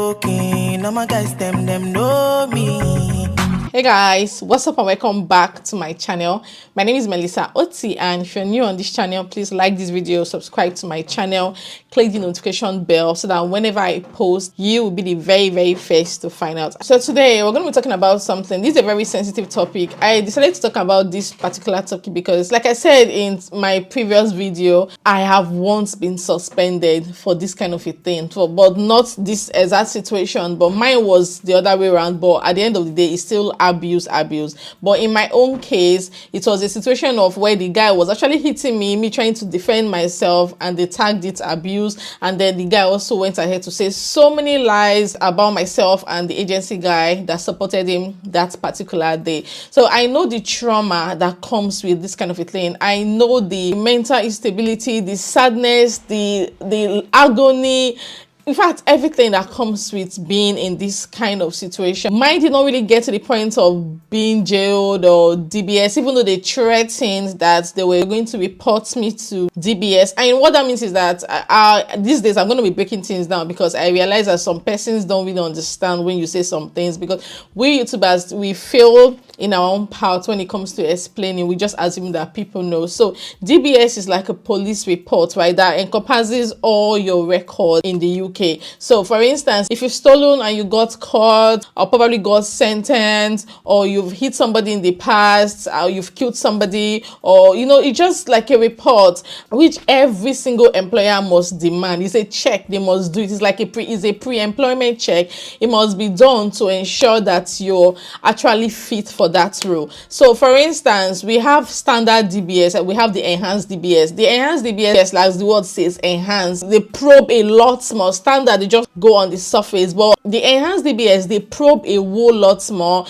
joking. All my guys, them know me. Hey guys, what's up and welcome back to my channel. My name is Melissa Oti, and if you're new on this channel, please like this video, subscribe to my channel, click the notification bell so that whenever I post, you will be the very first to find out. So today we're going to be talking about something. This is a very sensitive topic. I decided to talk about this particular topic because, like I said in my previous video, I have once been suspended for this kind of a thing, but not this exact situation, but mine was the other way around. But at the end of the day, it's still abuse. But in my own case, it was a situation of where the guy was actually hitting me trying to defend myself, and they tagged it abuse. And then the guy also went ahead to say so many lies about myself and the agency guy that supported him that particular day. So I know the trauma that comes with this kind of a thing. I know the mental instability, the sadness, the agony, in fact, everything that comes with being in this kind of situation. Mine did not really get to the point of being jailed or DBS, even though they threatened that they were going to report me to DBS. And what that means is that these days I'm going to be breaking things down, because I realize that some persons don't really understand when you say some things, because we YouTubers, we fail in our own part when it comes to explaining. We just assume that people know. So DBS is like a police report, right, that encompasses all your record in the UK. So for instance, if you've stolen and you got caught, or probably got sentenced, or you've hit somebody in the past, or you've killed somebody, or it's just like a report which every single employer must demand. It's a check they must do. It is like a pre-employment check. It must be done to ensure that you're actually fit for that role. So for instance, we have standard DBS and we have the enhanced DBS. The enhanced DBS, like the word says, enhanced, they probe a lot more. Standard, they just go on the surface, but the enhanced DBS, they probe a whole lot more.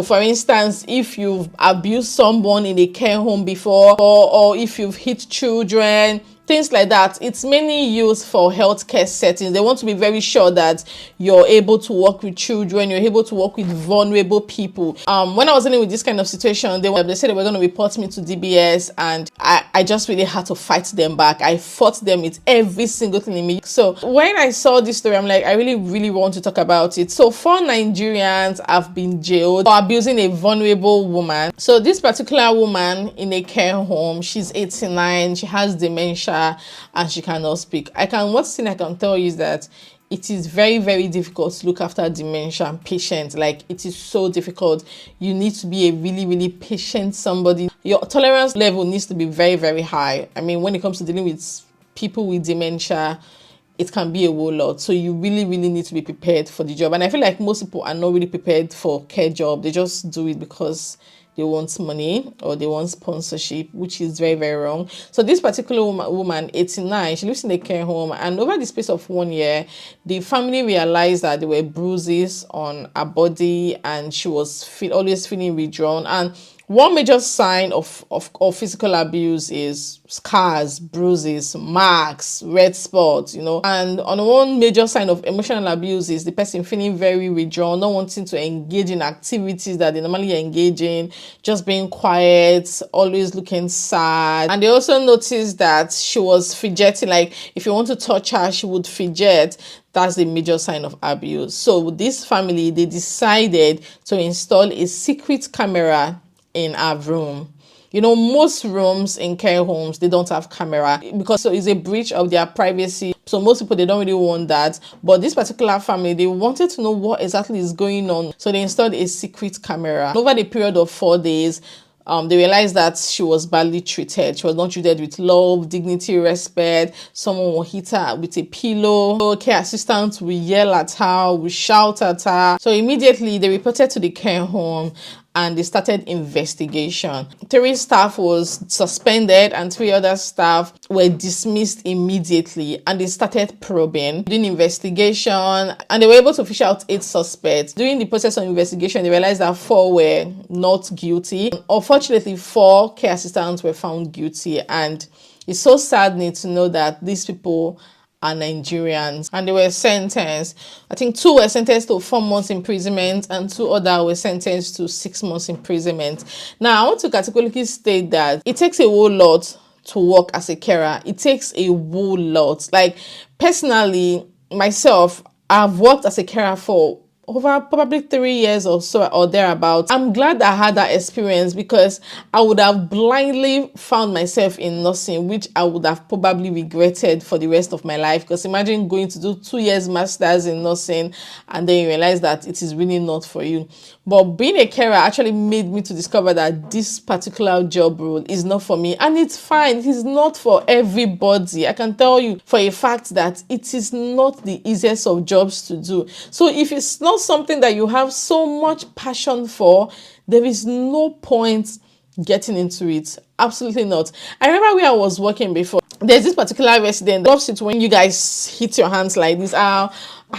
For instance, if you've abused someone in a care home before, or if you've hit children, things like that. It's mainly used for healthcare settings. They want to be very sure that you're able to work with children, you're able to work with vulnerable people. When I was dealing with this kind of situation, they said they were going to report me to DBS, and I just really had to fight them back. I fought them with every single thing in me. So when I saw this story, I'm like, I really want to talk about it. So 4 Nigerians have been jailed for abusing a vulnerable woman. So this particular woman in a care home, she's 89, she has dementia, and she cannot speak. One thing I can tell you is that it is very difficult to look after dementia patients. Like, it is so difficult. You need to be a really patient somebody. Your tolerance level needs to be very high. I mean, when it comes to dealing with people with dementia, it can be a whole lot. So you really need to be prepared for the job. And I feel like most people are not really prepared for care job. They just do it because they want money or they want sponsorship, which is very wrong. So this particular woman, 89, she lives in a care home, and over the space of 1 year, the family realized that there were bruises on her body, and she was always feeling withdrawn. And one major sign of physical abuse is scars, bruises, marks, red spots, And on one major sign of emotional abuse is the person feeling very withdrawn, not wanting to engage in activities that they normally engage in, just being quiet, always looking sad. And they also noticed that she was fidgeting. Like, if you want to touch her, she would fidget. That's a major sign of abuse. So this family, they decided to install a secret camera in our room. Most rooms in care homes, they don't have camera, because so it's a breach of their privacy. So most people, they don't really want that. But this particular family, they wanted to know what exactly is going on. So they installed a secret camera. Over the period of 4 days, they realized that she was badly treated. She was not treated with love, dignity, respect. Someone will hit her with a pillow. Care assistants will yell at her, will shout at her. So immediately they reported to the care home, and they started investigation. 3 staff was suspended and 3 other staff were dismissed immediately, and they started probing, doing investigation, and they were able to fish out 8 suspects. During the process of investigation, they realized that 4 were not guilty. Unfortunately, 4 care assistants were found guilty, and it's so saddening to know that these people are Nigerians, and they were sentenced. I think 2 were sentenced to 4 months imprisonment, and 2 others were sentenced to 6 months imprisonment. Now, I want to categorically state that it takes a whole lot to work as a carer. It takes a whole lot. Like, personally, myself, I've worked as a carer for over probably 3 years or so or thereabouts. I'm glad I had that experience, because I would have blindly found myself in nursing, which I would have probably regretted for the rest of my life. Because imagine going to do 2 years masters in nursing and then you realize that it is really not for you. But being a carer actually made me to discover that this particular job role is not for me, and it's fine. It is not for everybody. I can tell you for a fact that it is not the easiest of jobs to do. So if it's not something that you have so much passion for, there is no point getting into it. Absolutely not. I remember where I was working before. There's this particular resident loves it when you guys hit your hands like this. I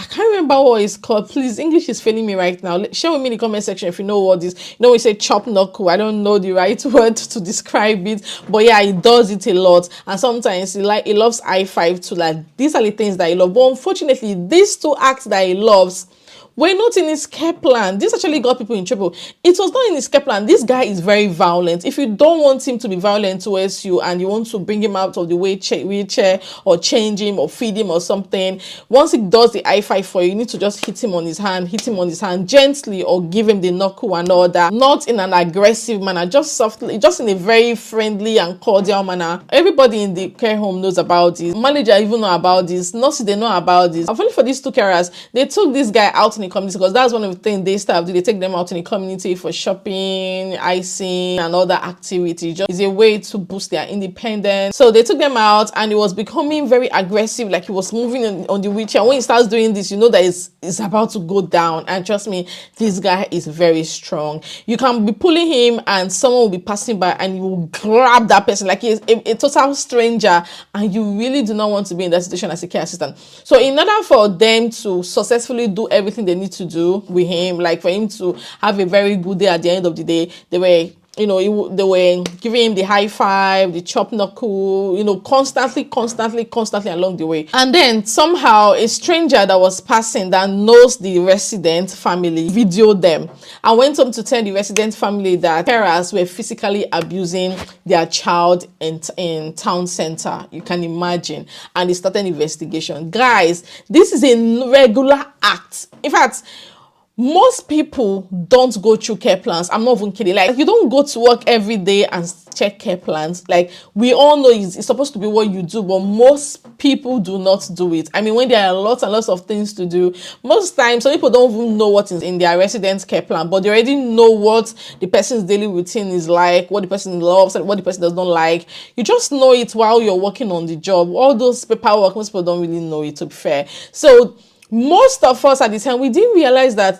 can't remember what it's called. Please, English is failing me right now. Share with me in the comment section if you know what this. You know, we say chop knuckle. I don't know the right word to describe it, but yeah, it does it a lot. And sometimes it loves I5 too. Like, these are the things that he loves. But unfortunately, these two acts that he loves were not in his care plan. This actually got people in trouble. It was not in his care plan. This guy is very violent. If you don't want him to be violent towards you and you want to bring him out of the wheelchair or change him or feed him or something, once he does the I5 for you, you need to just hit him on his hand gently, or give him the knuckle and all that. Not in an aggressive manner, just softly, just in a very friendly and cordial manner. Everybody in the care home knows about this. Manager even know about this. Nurses, they know about this. Only for these two carers, they took this guy out in the community, because that's one of the things they start do. They take them out in the community for shopping, icing, and other activities. Just is a way to boost their independence. So they took them out, and it was becoming very aggressive, like he was moving on the wheelchair. When he starts doing this, you know that it's about to go down. And trust me, this guy is very strong. You can be pulling him and someone will be passing by and you will grab that person like he's a total stranger, and you really do not want to be in that situation as a care assistant. So in order for them to successfully do everything they need to do with him, like for him to have a very good day at the end of the day, they were giving him the high five, the chop knuckle, constantly along the way. And then somehow a stranger that was passing that knows the resident family videoed them and went home to tell the resident family that carers were physically abusing their child in town center. You can imagine. And they started an investigation. Guys, this is a regular act. In fact, most people don't go through care plans. I'm not even kidding. Like, you don't go to work every day and check care plans. Like, we all know it's supposed to be what you do, but most people do not do it. I mean, when there are lots and lots of things to do, most times some people don't even know what is in their residence care plan, but they already know what the person's daily routine is like, what the person loves and what the person does not like. You just know it while you're working on the job. All those paperwork, most people don't really know it, to be fair. So most of us at the time, we didn't realize that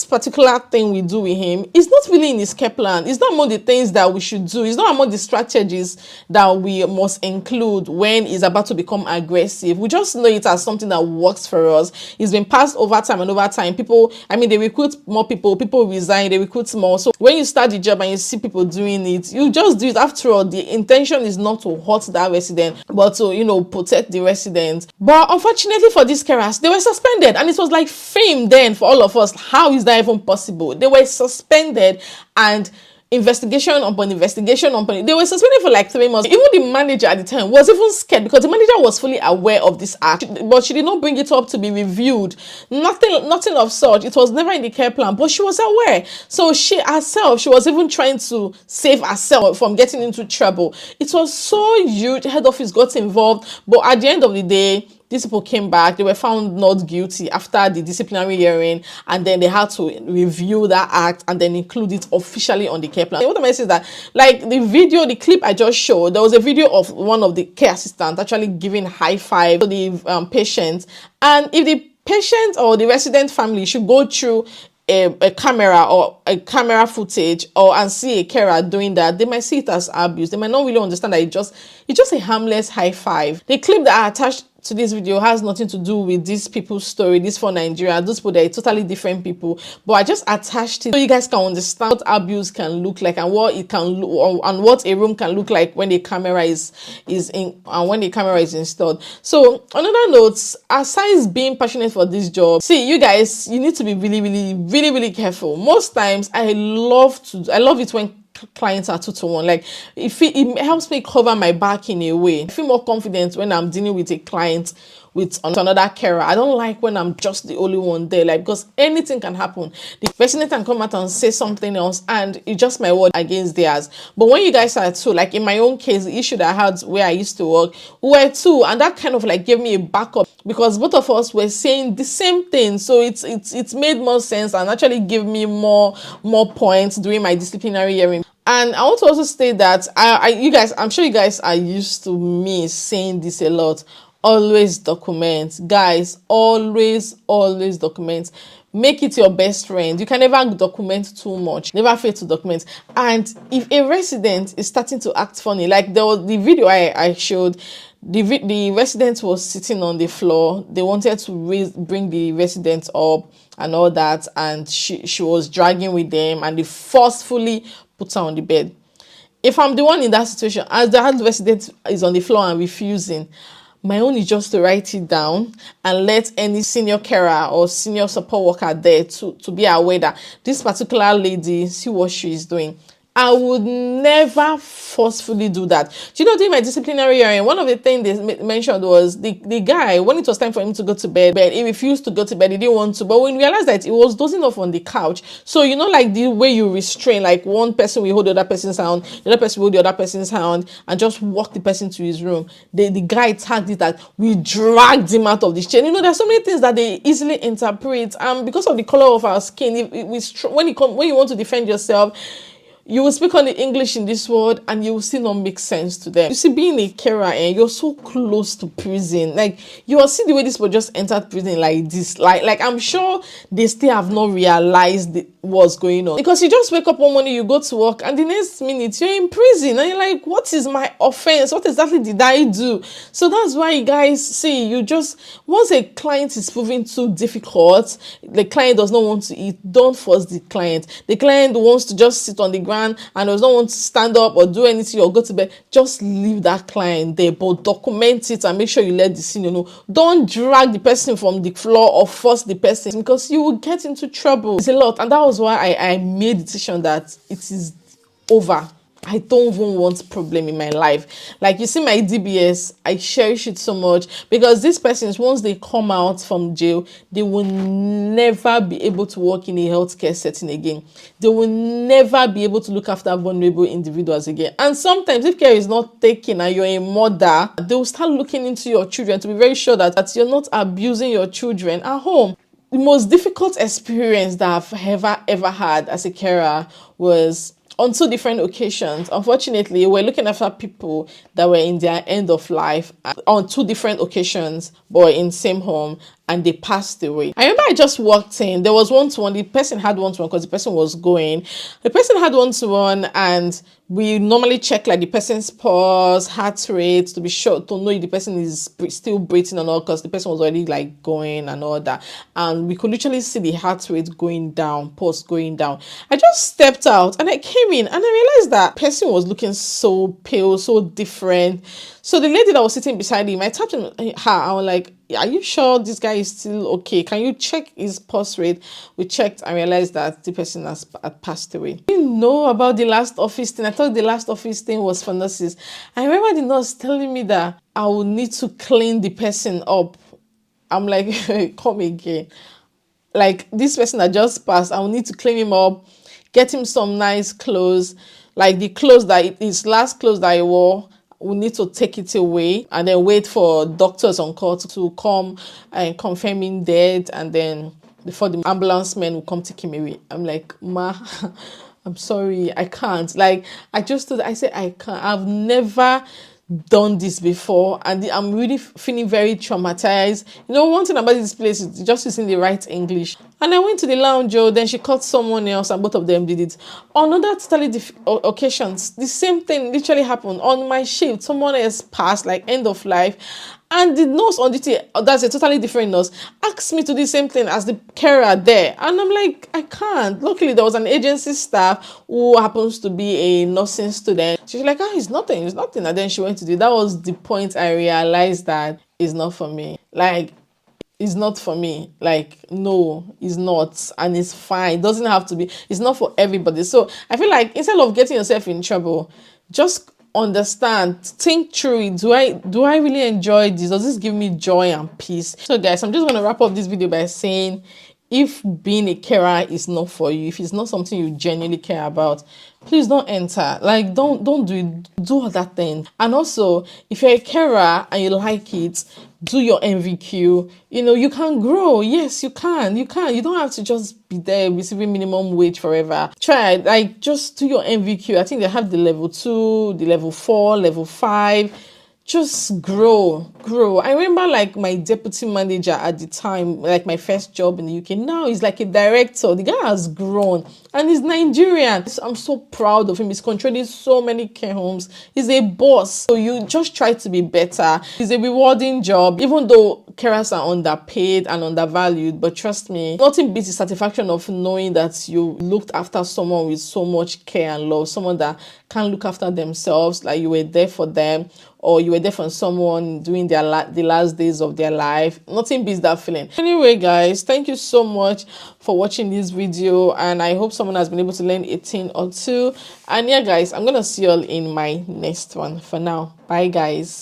particular thing we do with him is not really in his care plan. It's not among the things that we should do. It's not among the strategies that we must include when he's about to become aggressive. We just know it as something that works for us. It's been passed over time and over time. People, they recruit more people. People resign, they recruit more. So when you start the job and you see people doing it, you just do it. After all, the intention is not to hurt that resident, but to, protect the resident. But unfortunately for these carers, they were suspended. And it was like fame then for all of us. How is that even possible? They were suspended, and investigation upon investigation upon. They were suspended for like 3 months. Even the manager at the time was even scared, because the manager was fully aware of this act, but she did not bring it up to be reviewed. Nothing of such. It was never in the care plan, but she was aware. So she herself, she was even trying to save herself from getting into trouble. It was so huge. Head office got involved, but at the end of the day, these people came back. They were found not guilty after the disciplinary hearing, and then they had to review that act and then include it officially on the care plan. What I'm saying is that, like, the clip I just showed, there was a video of one of the care assistants actually giving high five to the patient. And if the patient or the resident family should go through a camera or a camera footage and see a carer doing that, they might see it as abuse. They might not really understand that it's just a harmless high five. The clip that I attached to this video has nothing to do with these people's story. This for Nigeria. Those people, they're totally different people. But I just attached it so you guys can understand what abuse can look like and what it can look, and what a room can look like when the camera is in and when the camera is installed. So another note, aside being passionate for this job, see, you guys, you need to be really careful. Most times, I love it when clients are 2-to-1. Like, it helps me cover my back in a way. I feel more confident when I'm dealing with a client with another carer. I don't like when I'm just the only one there, like, because anything can happen. The resident can come out and say something else, and it's just my word against theirs. But when you guys are two, like in my own case, the issue that I had where I used to work, we were two, and that kind of like gave me a backup because both of us were saying the same thing. So it's made more sense and actually give me more points during my disciplinary hearing. And I want to also state that you guys, I'm sure you guys are used to me saying this a lot. Always document, guys. Always document. Make it your best friend. You can never document too much. Never fail to document. And if a resident is starting to act funny, like the video I showed, the resident was sitting on the floor. They wanted to bring the resident up and all that, and she was dragging with them, and they forcefully put her on the bed. If I'm the one in that situation, as the resident is on the floor and refusing, my own is just to write it down and let any senior carer or senior support worker there to be aware that this particular lady, see what she is doing. I would never forcefully do that. Do you know, during my disciplinary hearing, one of the things they mentioned was the guy, when it was time for him to go to bed, he refused to go to bed. He didn't want to. But when we realized that he was dozing off on the couch, so you know, like the way you restrain, like one person will hold the other person's hand, the other person will hold the other person's hand, and just walk the person to his room. The guy tagged it that we dragged him out of the chair. You know, there's so many things that they easily interpret, and because of the color of our skin, when you want to defend yourself, you will speak on the English in this world and you will still not make sense to them. You see, being a carer, and you're so close to prison. Like, you will see the way this people just entered prison like this. Like I'm sure they still have not realized what's going on. Because you just wake up one morning, you go to work, and the next minute you're in prison. And you're like, what is my offense? What exactly did I do? So that's why you guys see, you just, once a client is proving too difficult, the client does not want to eat, don't force the client. The client wants to just sit on the ground and does not want to stand up or do anything or go to bed, just leave that client there, but document it and make sure you let the senior know. Don't drag the person from the floor or force the person, because you will get into trouble. It's a lot, and that was why I made the decision that it is over. I don't even want problem in my life. Like, you see my DBS, I cherish it so much, because these persons, once they come out from jail, they will never be able to work in a healthcare setting again. They will never be able to look after vulnerable individuals again. And sometimes, if care is not taken and you're a mother, they will start looking into your children to be very sure that you're not abusing your children at home. The most difficult experience that I've ever had as a carer was on two different occasions. Unfortunately, we're looking after people that were in their end of life on two different occasions, but in the same home, and they passed away. I remember I just walked in. There was one-to-one. The person had one-to-one because the person was going. The person had one-to-one, and we normally check like the person's pulse, heart rate, to be sure to know if the person is still breathing or not, because the person was already like going and all that. And we could literally see the heart rate going down, pulse going down. I just stepped out and I came in and I realized that person was looking so pale, so different. So the lady that was sitting beside him, I tapped her. I was like, are you sure this guy is still okay? Can you check his pulse rate? We checked and realized that the person had passed away. I didn't know about the last office thing. I thought the last office thing was for nurses. I remember the nurse telling me that I would need to clean the person up. I'm like, come again. Like, this person that just passed, I will need to clean him up, get him some nice clothes, like the clothes that his last clothes that he wore. We need to take it away and then wait for doctors on call to come and confirm him dead, and then before the ambulance men will come take him away. I'm like, ma, I'm sorry, I can't. Like, I said I can't. I've never done this before, and I'm really feeling very traumatized. You know, one thing about this place is just using the right English. And I went to the lounge, then she called someone else, and both of them did it. On other totally occasions, the same thing literally happened. On my shift, someone else passed, like end of life, and the nurse on duty, that's a totally different nurse, asked me to do the same thing as the carer there. And I'm like, I can't. Luckily, there was an agency staff who happens to be a nursing student. She's like, it's nothing. And then she went to do it. That was the point I realized that it's not for me. Like, it's not for me. Like, no, it's not. And it's fine. It doesn't have to be. It's not for everybody. So I feel like instead of getting yourself in trouble, just understand, think through it. Do I really enjoy this? Does this give me joy and peace? So guys, I'm just going to wrap up this video by saying, if being a carer is not for you, if it's not something you genuinely care about, please don't enter. Like, don't do it. Do other thing. And also, if you're a carer and you like it, do your MVQ. You know, you can grow. Yes, you can. You don't have to just be there receiving minimum wage forever. Try it. Like, just do your MVQ. I think they have the level 2, the level 4, level 5. Just grow. I remember like my deputy manager at the time, like my first job in the UK. Now he's like a director. The guy has grown and he's Nigerian. I'm so proud of him. He's controlling so many care homes. He's a boss. So you just try to be better. It's a rewarding job, even though carers are underpaid and undervalued. But trust me, nothing beats the satisfaction of knowing that you looked after someone with so much care and love, someone that can't look after themselves, like you were there for them, or you were there for someone during the last days of their life. Nothing beats that feeling. Anyway guys, thank you so much for watching this video, and I hope someone has been able to learn a thing or two. And yeah guys, I'm gonna see you all in my next one. For now, bye guys.